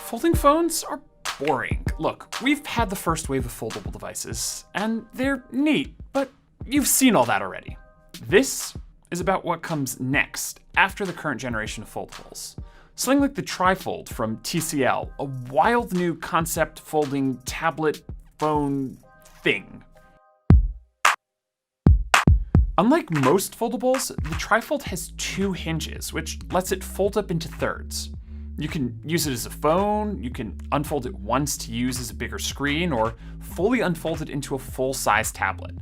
Folding phones are boring. Look, we've had the first wave of foldable devices, and they're neat, but you've seen all that already. This is about what comes next, after the current generation of foldables. Something like the Tri-fold from TCL, a wild new concept folding tablet phone thing. Unlike most foldables, the Tri-fold has two hinges, which lets it fold up into thirds. You can use it as a phone, you can unfold it once to use as a bigger screen, or fully unfold it into a full-size tablet.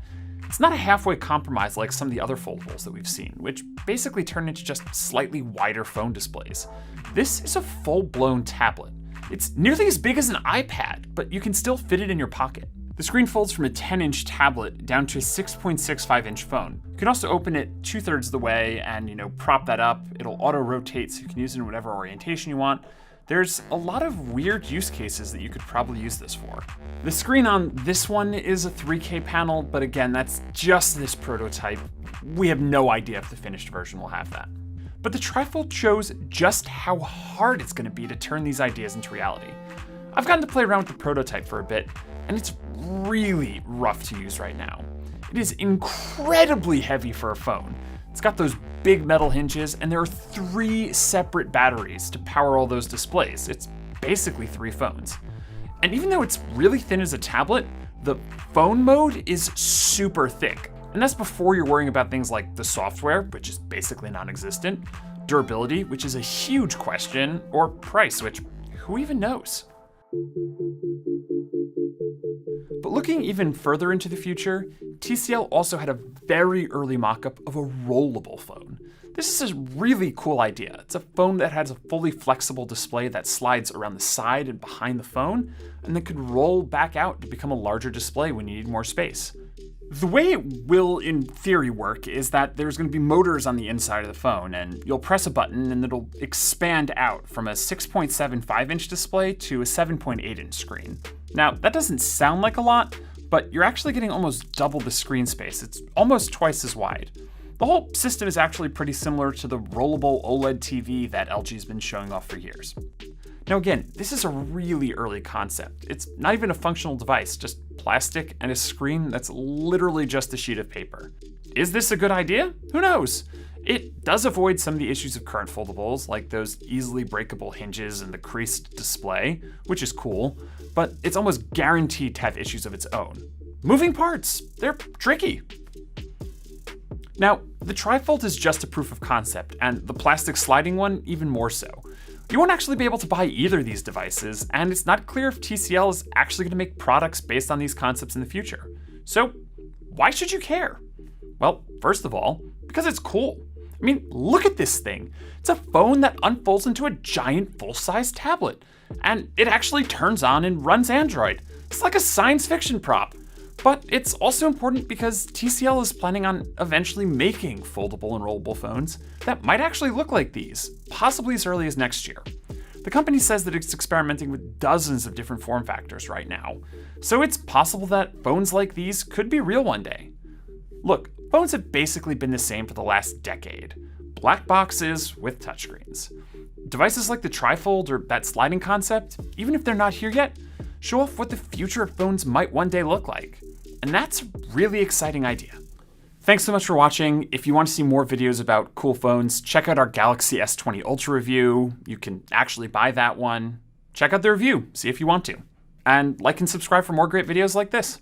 It's not a halfway compromise like some of the other foldables that we've seen, which basically turn into just slightly wider phone displays. This is a full-blown tablet. It's nearly as big as an iPad, but you can still fit it in your pocket. The screen folds from a 10-inch tablet down to a 6.65-inch phone. You can also open it 2/3 of the way and, prop that up. It'll auto-rotate so you can use it in whatever orientation you want. There's a lot of weird use cases that you could probably use this for. The screen on this one is a 3K panel, but again, that's just this prototype. We have no idea if the finished version will have that. But the Tri-fold shows just how hard it's going to be to turn these ideas into reality. I've gotten to play around with the prototype for a bit, and it's really rough to use right now. It is incredibly heavy for a phone. It's got those big metal hinges, and there are 3 separate batteries to power all those displays. It's basically 3 phones. And even though it's really thin as a tablet, the phone mode is super thick. And that's before you're worrying about things like the software, which is basically non-existent, durability, which is a huge question, or price, which who even knows? But looking even further into the future, TCL also had a very early mock-up of a rollable phone. This is a really cool idea. It's a phone that has a fully flexible display that slides around the side and behind the phone, and then could roll back out to become a larger display when you need more space. The way it will, in theory, work is that there's going to be motors on the inside of the phone, and you'll press a button and it'll expand out from a 6.75-inch display to a 7.8-inch screen. Now, that doesn't sound like a lot, but you're actually getting almost double the screen space. It's almost twice as wide. The whole system is actually pretty similar to the rollable OLED TV that LG's been showing off for years. Now again, this is a really early concept. It's not even a functional device, just plastic and a screen that's literally just a sheet of paper. Is this a good idea? Who knows? It does avoid some of the issues of current foldables, like those easily breakable hinges and the creased display, which is cool, but it's almost guaranteed to have issues of its own. Moving parts, they're tricky. Now, the Tri-fold is just a proof of concept, and the plastic sliding one even more so. You won't actually be able to buy either of these devices, and it's not clear if TCL is actually going to make products based on these concepts in the future. So, why should you care? Well, first of all, because it's cool. I mean, look at this thing. It's a phone that unfolds into a giant full-size tablet, and it actually turns on and runs Android. It's like a science fiction prop. But it's also important because TCL is planning on eventually making foldable and rollable phones that might actually look like these, possibly as early as next year. The company says that it's experimenting with dozens of different form factors right now, so it's possible that phones like these could be real one day. Look, phones have basically been the same for the last decade. Black boxes with touchscreens. Devices like the Tri-fold or that sliding concept, even if they're not here yet, show off what the future of phones might one day look like. And that's a really exciting idea. Thanks so much for watching. If you want to see more videos about cool phones, check out our Galaxy S20 Ultra review. You can actually buy that one. Check out the review, see if you want to. And like and subscribe for more great videos like this.